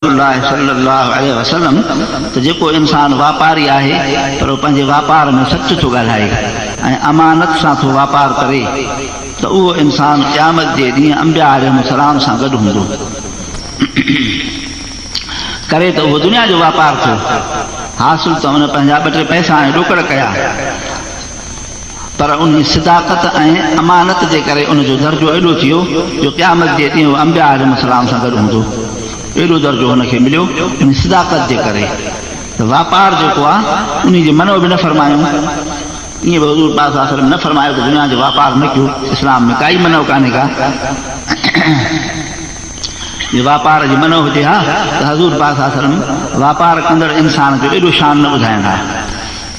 सल्लल्लाहु अलैहि वसल्लम तो जेको इंसान वापारी आहे पर पंहिंजे वापार में सच थो ॻाल्हाए ऐं अमानत सां थो वापार करे तो उहो इंसान क़यामत जे ॾींहुं अंबिया अलैहिस्सलाम सां गॾु हूंदो करे तो उहो दुनिया जो वापार थियो हासिल तो उन पंहिंजा ॿ टे पैसा ऐं ॾोकड़ कया पर उन सिदाकत ऐं अमानत जे करे उनजो दर्जो एॾो थियो जो क़यामत जे ॾींहुं अंबिया अलैहिस्सलाम सां गॾु हूंदो एॾो दर्जो हुनखे मिलियो इन सिदाकत जे करे त वापार जेको आहे उन जे मनो बि न फरमायूं ईअं बि हुज़ूर पाक सल्लल्लाहु अलैहि वसल्लम न फरमायो त दुनिया जो वापार न कयो इस्लाम में काई मनो कान्हे का जे वापार जी मनो हुजे हा त हुज़ूर पाक सल्लल्लाहु अलैहि वसल्लम वापार कंदड़ इंसान जो एॾो शान न ॿुधाइनि हा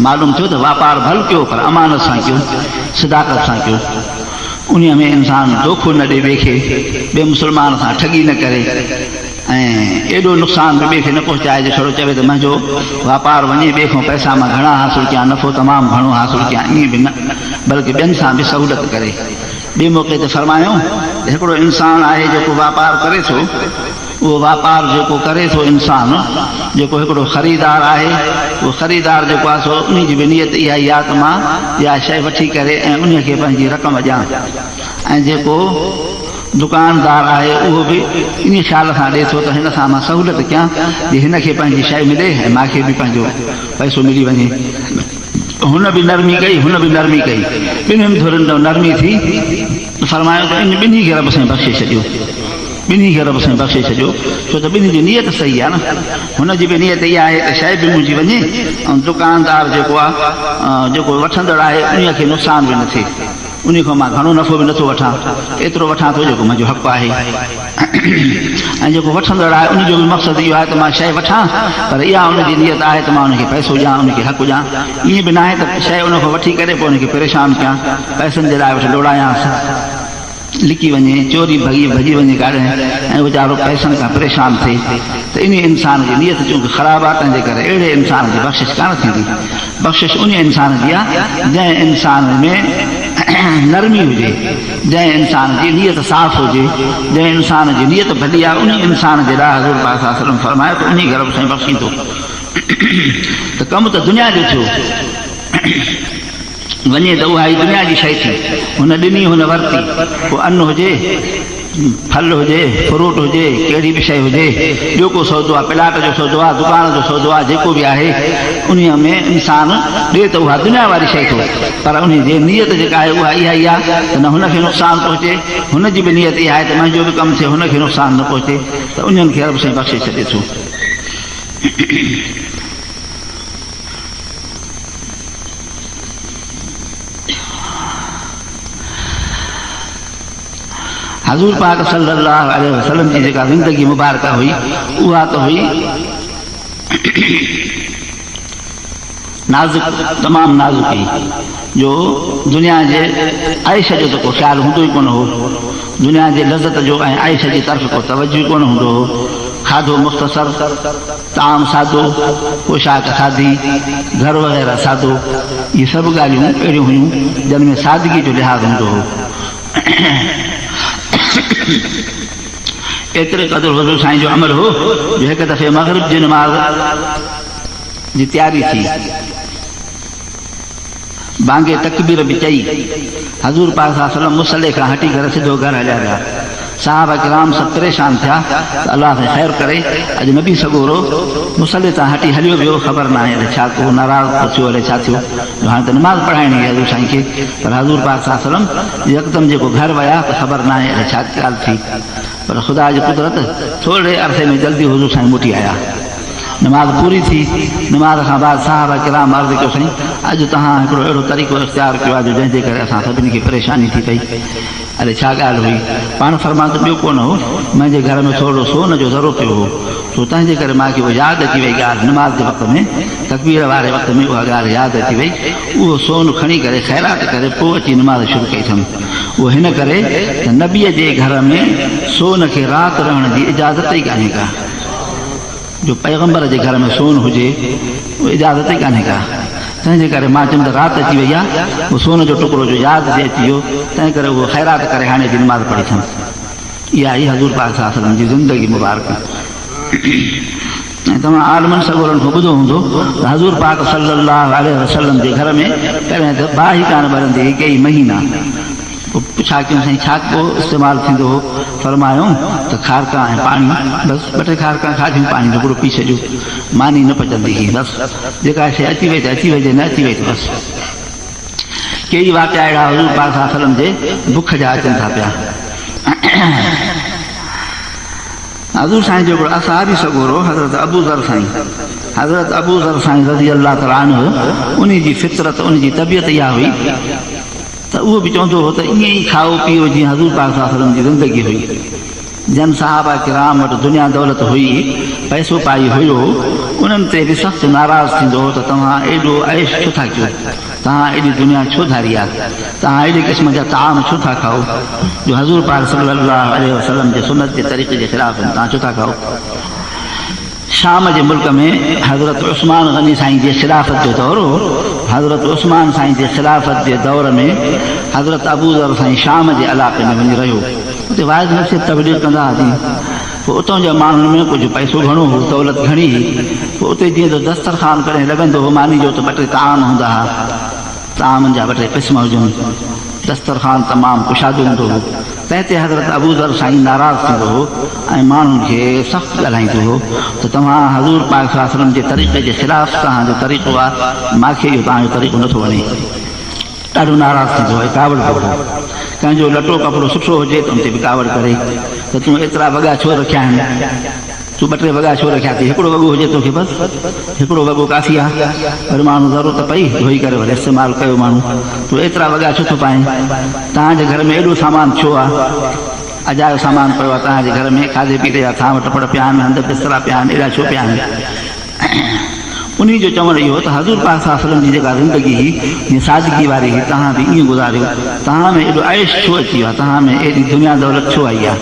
मालूम थियो त वापार भल कयो पर अमानत सां कयो सिदाकत सां कयो उन में इंसान धोखो न ॾे ॿिए खे ॿिए मुस्लमान सां ठगी न करे ऐं एॾो नुक़सान बि ॿिए खे न पहुचाए जो छड़ो चवे त मुंहिंजो वापार वञे ॿिए खां पैसा मां घणा हासिल कया नफ़ो तमामु घणो हासिल कया ईअं बि न बल्कि ॿियनि सां बि सहूलियत करे ॿिए मौक़े ते फरमायूं त हिकिड़ो इंसान आहे जेको वापार करे थो उहो वापार जेको करे थो इंसान जेको हिकिड़ो ख़रीदार आहे उहो ख़रीदार जेको आहे सो उन जी बि नियत इहा ई आहे त मां इहा शइ वठी करे ऐं उन खे पंहिंजी रक़म ॾियां ऐं जेको दुकानदार आहे उहो बि इन ख़्याल सां ॾिए थो त हिन सां मां सहूलियत कयां जे हिन खे पंहिंजी शइ मिले ऐं मूंखे बि पंहिंजो पैसो मिली वञे हुन बि नरमी कई हुन बि नरमी कई ॿिन्हिनि धुरनि नरमी थी फरमायो त इन ॿिन्ही खे रब सां बख़्शे छॾियो ॿिन्ही खे रब सां बख़्शे छॾियो छो त ॿिन्ही जी नियत सही आहे न हुनजी बि नियत इहा आहे त शइ बि मुंहिंजी वञे ऐं दुकानदार जेको आहे जेको वठंदड़ आहे उन खे नुक़सान बि न थिए उन खां मां घणो नफ़ो बि नथो वठां एतिरो वठां थो जेको मुंहिंजो हक़ु आहे ऐं जेको वठंदड़ आहे उनजो बि मक़सदु इहो आहे त मां शइ वठां पर इहा उनजी नियत आहे त मां उनखे पैसो ॾियां उनखे हक़ु ॾियां ईअं बि न आहे त शइ उन खां वठी करे पोइ उनखे परेशान कयां पैसनि जे लाइ वठी दौड़ायांसि लिकी वञे चोरी भॼी वञे काॾे ऐं वीचारो पैसनि खां परेशान थिए त इन इंसान जी नियत चूंकि ख़राबु आहे तंहिंजे करे अहिड़े इंसान जी बख़्शिश कान थींदी बख़्शिश उन इंसान जी आहे जंहिं इंसान में नरमी हुजे जंहिं इंसान जी नियत साफ़ हुजे जंहिं इंसान जी नियत भली आहे उन इंसान जे लाइ हुज़ूर पाक सल्लल्लाहु अलैहि वसल्लम फरमायो त उन घर सां बख़्शींदो त कमु त दुनिया जो थियो वञे त उहा ई दुनिया जी शइ थी हुन ॾिनी हुन वरिती पोइ अन्न हुजे फल हुजे फ्रूट हुजे कहिड़ी बि शइ हुजे ॿियो को सौदो आहे प्लाट जो सौदो आहे दुकान जो सौदो आहे जेको बि आहे उन में इंसान ॾिए त उहा दुनिया वारी शइ थो पर उन जी नियत जेका आहे उहा इहा ई आहे त न हुनखे नुक़सान पहुचे हुनजी बि नियत इहा आहे त मुंहिंजो बि कमु थिए हुनखे नुक़सान न पहुचे त उन्हनि खे रब सां बख़्शे छॾे थो हुज़ूर पाक सल्लल्लाहु अलैहि वसल्लम जी जेका ज़िंदगी मुबारक हुई उहा त हुई नाज़ुक तमामु नाज़ुक हुई जो दुनिया जे आइश जो त को ख़्यालु हूंदो ई कोन हो दुनिया जे लज़त जो ऐं आइश जी तरफ़ को तवजो कोन हूंदो हो खाधो मुख़्तसर ताम सादो पोशाक सादी घर वग़ैरह सादो इहे सभु ॻाल्हियूं अहिड़ियूं हुयूं जिन में सादगी जो लिहाज़ हूंदो हो एतिरे क़दुरु हुज़ूर साईं जो अमल हो जो हिकु दफ़े मग़रिब जी नमाज़ जी तयारी थी बांगे तकबीर बि चई हुज़ूर पाक सल्लल्लाहु अलैहि वसल्लम मुसल्ले खां हटी करे सिधो घर हलिया विया साहबा किराम सभु परेशान थिया त अलाह सां ख़ैर करे अॼु नबी सॻोरो मुसल्ले तां हटी हलियो वियो ख़बर न आहे छा को नाराज़ थियो अलाए छा थियो हाणे त नमाज़ पढ़ाइणी आहे हज़ूर साईं खे पर हुज़ूर पाक सल्लल्लाहु अलैहि वसल्लम यकदमि जेको घर विया त ख़बर न आहे अलाए छा ॻाल्हि थी पर ख़ुदा जी कुदरत थोरे अरसे में जल्दी हुज़ूर साईं मोटी आया नमाज़ पूरी थी नमाज़ खां बाद साहबा किराम अर्ज़ु कयो साईं अॼु तव्हां हिकिड़ो अहिड़ो तरीक़ो इख़्तियार कयो आहे जो जंहिंजे करे असां सभिनी खे परेशानी थी पई अरे छा ॻाल्हि हुई पाण फरमान त ॿियो कोन हो मुंहिंजे घर में थोरो सोन जो ज़रो पियो हो सो तंहिंजे करे मूंखे उहा यादि अची वई ॻाल्हि नमाज़ जे वक़्त में तकबीर वारे वक़्त में उहा ॻाल्हि यादि अची वई उहो सोन खणी करे ख़ैरात करे पोइ अची नमाज़ शुरू कई अथमि उहो हिन करे त नबीअ जे घर में सोन खे राति रहण जी इजाज़त ई कान्हे का जो पैगंबर जे घर में सोन हुजे उहा इजाज़त ई कान्हे का तंहिंजे करे मां चयुमि त राति अची वई आहे उहो सोन जो टुकड़ो जो यादि जे अची वियो तंहिं करे उहो ख़ैरात करे हाणे जी नमाज़ पढ़ी अथमि इहा ई हुज़ूर पाक सल्लल्लाहु अलैहि वसल्लम जी ज़िंदगी मुबारक तव्हां आलमनि सगोरनि खां ॿुधो हूंदो त हज़ूर पाक सल्लल्लाहु अलैहि वसल्लम जे घर में पहिरियों त बाहि कान ॿरंदी हुई कई महीना पोइ छा कयूं साईं छा पोइ इस्तेमालु थींदो हो फरमायूं त खारका ऐं पाणी बसि ॿ टे खारका खाधियूं पाणी हिकिड़ो पी छॾियो मानी न पचंदी हुई बसि जेका शइ अची वई त अची वई जे न अची वई त बसि कई वाक़िया अहिड़ा हज़ूर पाक सल्लल्लाहु अलैहि वसल्लम जे बुख जा अचनि था पिया हज़ूर साईं जो हिकिड़ो असहाबी सॻोरो हज़रत अबू ज़र साईं रज़ी अल्लाह तआला अन्हु उन जी फितरत उन जी तबियत इहा हुई त उहो बि चवंदो हो त ईअं ई खाओ पीओ जीअं हज़ूर पाक सल्लल्लाहु अलैहि वसल्लम जी ज़िंदगी हुई जन साहबा किराम वटि दुनिया दौलत हुई पैसो पाई हुयो उन्हनि ते बि सख़्तु नाराज़ थींदो हो त तव्हां एॾो ऐश छो था कयो तव्हां एॾी दुनिया छो धारी आहे तव्हां अहिड़े क़िस्म जा ताम छो था खाओ जो हज़ूर पाक सल्लल्लाहु अलैहि वसल्लम जे सुन्नत जे तरीक़े जे ख़िलाफ़ तव्हां छो था खाओ शाम जे मुल्क में हज़रत उस्मान गनी साईं जे ख़िलाफ़त जो दौर हो हज़रत उस्मान साईं जे ख़िलाफ़त जे दौर में हज़रत अबू ज़र साईं शाम जे इलाइक़े में वञी रहियो उते वाइज़ नसीहत तबलीग कंदा हुआसीं पोइ उतां जे माण्हुनि में कुझु पैसो घणो हो दौलत घणी हुई पोइ उते जीअं त दस्तरखान करे लॻंदो हो मानी जो त ॿ टे ताम हूंदा हुआ तामनि जा ॿ टे क़िस्म हुजनि दस्तरखान तमामु कुशादो हूंदो हो तंहिं ते हज़रत अबू ज़र साईं नाराज़ थींदो हो ऐं माण्हुनि खे सख़्तु ॻाल्हाईंदो हो त तव्हां हज़ूर पाक सल्लल्लाहु अलैहि वसल्लम जे तरीक़े जे ख़िलाफ़ु तव्हांजो तरीक़ो आहे मूंखे इहो तव्हांजो तरीक़ो नथो वणे ॾाढो नाराज़ थींदो आहे कावड़ पियो हो कंहिंजो लटो कपिड़ो सुठो हुजे त उन ते बि कावड़ करे त तूं एतिरा वॻा छो रखिया आहिनि तूं ॿ टे वॻा छो रखिया अथई हिकिड़ो वॻो हुजे तोखे बसि हिकिड़ो वॻो काफ़ी आहे वरी माण्हू ज़रूरत पई धोई करे वरी इस्तेमालु कयो माण्हू तूं एतिरा वॻा छो थो पाए तव्हांजे घर में एॾो सामान छो आहे अजायो सामान पियो आहे तव्हांजे घर में खाधे पीते जा थांव टपड़ पिया आहिनि हंध बिस्तरा पिया आहिनि एॾा छो पिया आहिनि उन जो चवणु इहो त हज़ूर पाक सल्लल्लाहु अलैहि वसल्लम जी जेका ज़िंदगी हुई जीअं सादगी वारी हुई तव्हां बि ईअं गुज़ारियो तव्हां में एॾो ऐश छो अची वियो आहे तव्हां में एॾी दुनिया दौलत छो आई आहे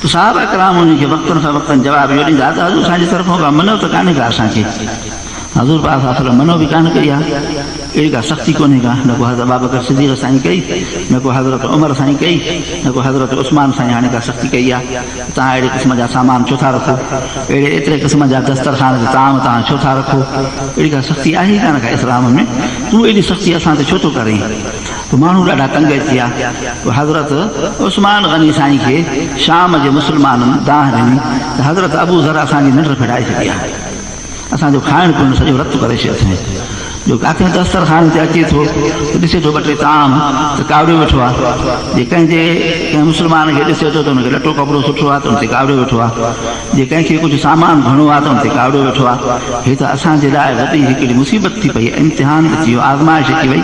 त साहबा कराम उन खे वक़्तनि सां वक़्तनि जवाबु इहो ॾींदा त हज़ूर असांजी तरफ़ां का मनो त कान्हे का असांखे हज़ूर पाक सल्लल्लाहु अलैहि वसल्लम मनो बि कान कई आहे अहिड़ी का सख़्ती कोन्हे का न को हज़रत अबू बकर सिद्दीक़ साईं कई न को हज़रत उमर साईं कई न को हज़रत उस्मान साईं हाणे का सख़्ती कई आहे तव्हां अहिड़े क़िस्म जा सामान छो था रखो अहिड़े एतिरे क़िस्म जा दस्तरखान ते ताम तव्हां छो था रखो अहिड़ी का सख़्ती आहे ई कान का इस्लाम में तूं एॾी सख़्ती असां ते छो थो करें पोइ माण्हू ॾाढा तंग अची विया पोइ हज़रत उस्मान गनी साईं खे शाम जे मुस्लमाननि दाह ॾिनी त हज़रत अबू ज़र असांजी निंड फिटाए छॾी आहे असांजो खाइण पीअण सॼो रद्द करे छॾियोसीं जो किथे दस्तरखान ते अचे थो त ॾिसे थो ॿ टे ताम त कावड़ियो वेठो आहे जे कंहिं मुस्लमान खे ॾिसे थो त हुनखे लटो कपिड़ो सुठो आहे त हुन ते कावड़ियो वेठो आहे जे कंहिंखे कुझु सामान घणो आहे त हुन ते कावड़ियो वेठो आहे हीअ त असांजे लाइ वॾी हिकिड़ी मुसीबत थी पई इम्तिहान थी वियो आज़माइश थी वई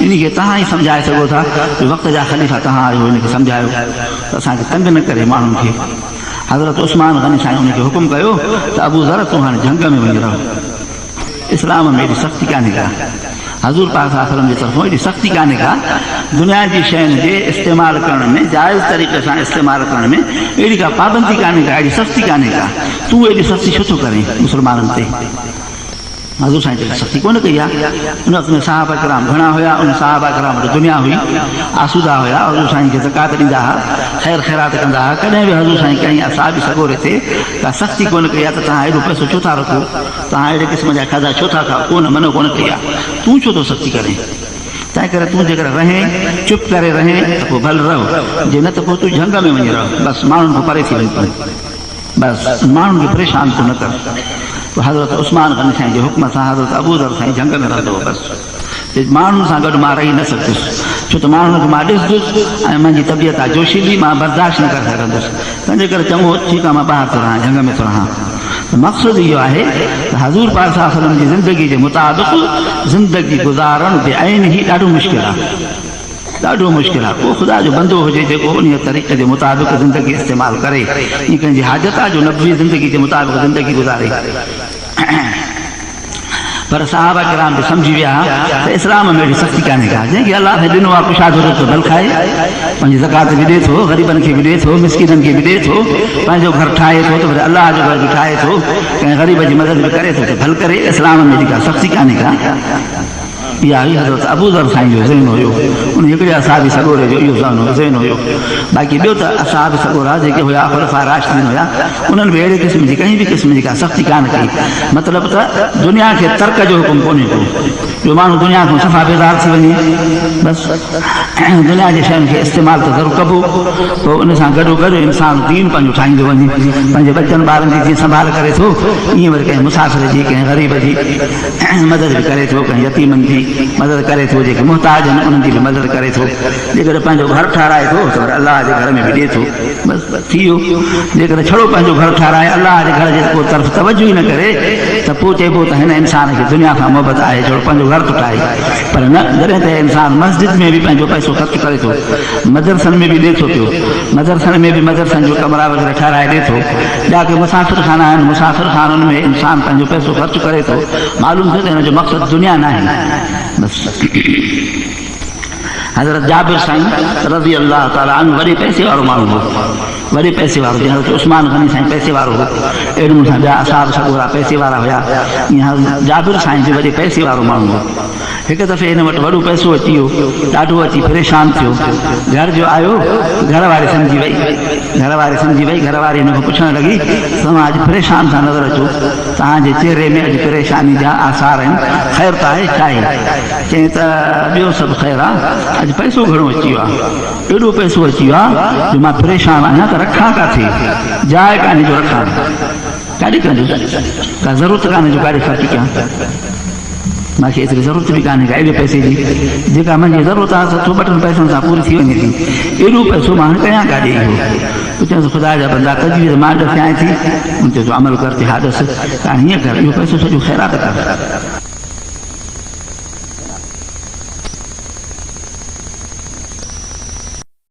इन खे तव्हां ई सम्झाए सघो था वक़्त जा ख़लीफ़ा तव्हां आहियो हिनखे सम्झायो त असांखे तंग न करे माण्हुनि खे हज़रत उस्मान गनी साईं उनखे हुकुम कयो त अबू ज़र तूं हाणे जंग में वञी रहो इस्लाम में एॾी सख़्ती कान्हे का हज़ूर पाक सल्लल्लाहु अलैहि वसल्लम जी तरफ़ां एॾी सख़्ती कान्हे का दुनिया जी शयुनि जे इस्तेमालु करण में जाइज़ तरीक़े सां इस्तेमालु करण में अहिड़ी का पाबंदी कान्हे का एॾी सख़्ती कान्हे का तूं एॾी सख़्ती छो थो करें मुस्लमाननि ते हज़ूर साईं ते सख़्ती कोन कई आहे उन वक़्त में साहबा कराम घणा हुया उन साहबा कराम वटि दुनिया हुई आसूदा हुया हज़ूर साईं खे ज़कात ॾींदा हुआ ख़ैर ख़ैरात कंदा हुआ कॾहिं बि हज़ूर साईं कंहिं असाबी सॻोरे ते का सख़्ती कोन कई आहे त तव्हां एॾो पैसो छो था रखो तव्हां अहिड़े क़िस्म जा खाधा छो था खाओ कोन मनो कोन कई आहे तूं छो थो सख़्ती करें तंहिं करे तूं जेकर रहें चुप करे रहें त पोइ भल रहो जे न त पोइ तूं झंग में वञी रहो बसि माण्हुनि खां परे थी वञ तूं बसि माण्हुनि खे परेशान तूं न कर हज़रत उस्मान गनी साईं जे हुक्म सां हज़रत अबू ज़र साईं झंग में रहंदो हो बसि माण्हुनि सां गॾु मां रही न सघंदुसि छो त माण्हुनि खे मां ॾिसंदुसि ऐं मुंहिंजी तबियत आहे जोशीली मां बर्दाश्त न करे सघंदुसि तंहिंजे करे चङो ठीकु आहे मां ॿाहिरि थो रहां झंग में थो रहां त मक़सदु इहो आहे त हज़ूर पाक सल्लल्लाहु अलैहि वसल्लम जी ज़िंदगी जे मुताबिक़ ज़िंदगी गुज़ारणु बि आइन ई ॾाढो मुश्किल आहे ॾाढो मुश्किल आहे को ख़ुदा जो बंदो हुजे जेको उन तरीक़े जे मुताबिक़ ज़िंदगी इस्तेमालु करे ईअं कंहिंजी हाजत आहे जो नबवी ज़िंदगी जे मुताबिक़ ज़िंदगी गुज़ारे पर साहबा किराम बि सम्झी विया त इस्लाम में अहिड़ी सख़्ती कान्हे का जंहिंखे अलाह खे ॾिनो आहे कुशादो रखो भल खाए पंहिंजी ज़कात बि ॾिए थो ग़रीबनि खे बि ॾिए थो मिस्किननि खे बि ॾिए थो पंहिंजो घर ठाहे थो त वरी अलाह जो घर बि ठाहे थो कंहिं ग़रीब जी मदद बि करे थो त भल करे इस्लाम में जेका सख़्ती कान्हे का इहा हुई हज़रत अबू ज़र साईं जो ज़हन हुयो उन हिकिड़े असहाबी सॻोरे जो इहो ज़हन हुयो बाक़ी ॿियो त असहाब सॻोरा जेके हुआ ख़ुलफ़ा राशिदीन हुया उन्हनि बि अहिड़े क़िस्म जी कंहिं बि क़िस्म जी का सख़्ती कान कई मतिलबु त दुनिया खे तर्क जो हुकुम कोन्हे को जो माण्हू दुनिया खां सफ़ा बेज़ार थी वञे बसि दुनिया जी शयुनि खे इस्तेमालु त ज़रूरु कबो पोइ उन सां गॾोगॾु इंसान दीन पंहिंजो ठाहींदो वञे पंहिंजे बचनि ॿारनि जी जीअं संभाल करे थो ईअं वरी कंहिं मुसाफ़िर जी कंहिं ग़रीब जी मदद बि करे थो कंहिं यतीमनि जी मदद करे थो जेके मुहताज आहिनि उन्हनि जी बि मदद करे थो जेकॾहिं पंहिंजो घर ठाराए थो त वरी अलाह जे घर में बि ॾिए थो बसि थी वियो जेकॾहिं छड़ो पंहिंजो घर ठाराए अलाह जे घर जे को तरफ़ तवजो ई न करे त पोइ चइबो त हिन इंसान खे दुनिया खां मोहबत आहे छड़ो पंहिंजो घर थो ठाहे पर न जॾहिं त इंसान मस्जिद में बि पंहिंजो पैसो ख़र्चु करे थो मदरसनि में बि ॾिए थो पियो मदरसनि में बि मदरसनि जो कमरा वग़ैरह ठाराए ॾिए थो ॼाके मुसाफ़िर खाना आहिनि मुसाफ़िर खाननि में इंसान पंहिंजो पैसो ख़र्चु करे थो मालूम थियो त हिन जो मक़सदु दुनिया न आहे बसि हज़रत जाबिर साईं रज़ी अल्लाह ताला अन्हु वॾे पैसे वारो माण्हू हो वॾे पैसे वारो जीअं हज़रत उस्मान गनी साईं पैसे वारो हो अहिड़े नमूने सां ॿिया असहाब सॻोरा पैसे वारा हुया ईअं जाबिर साईं बि वॾे पैसे वारो माण्हू हो हिकु दफ़े हिन वटि वॾो पैसो अची वियो ॾाढो अची परेशान थियो घर जो आयो घरवारी सम्झी वई घरवारी हिन खां पुछणु लॻी तव्हां अॼु परेशान था नज़र अचो तव्हांजे चहिरे में अॼु परेशानी जा आसार आहिनि ख़ैर त आहे छा आहे चई त ॿियो सभु ख़ैर आहे अॼु पैसो घणो अची वियो आहे एॾो पैसो अची वियो आहे जो मां परेशान आहियां त रखां किथे जाइ कान्हे जो रखां काॾे कंदो का ज़रूरत कान्हे जो काॾे ख़र्चु कयां मूंखे एतिरी ज़रूरत बि कान्हे का एॾे पैसे जी जेका मुंहिंजी ज़रूरत आहे सठि ॿटनि पैसनि सां पूरी थी वञे थी एॾो पैसो मां हाणे कयां काॾे इहो चयोसि ख़ुदा जा बंदा तजवीज़ मां ॾसियां थी उन ते अमल कर ते हा ॾस तव्हां हीअं कर इहो पैसो सॼो ख़ैरात कर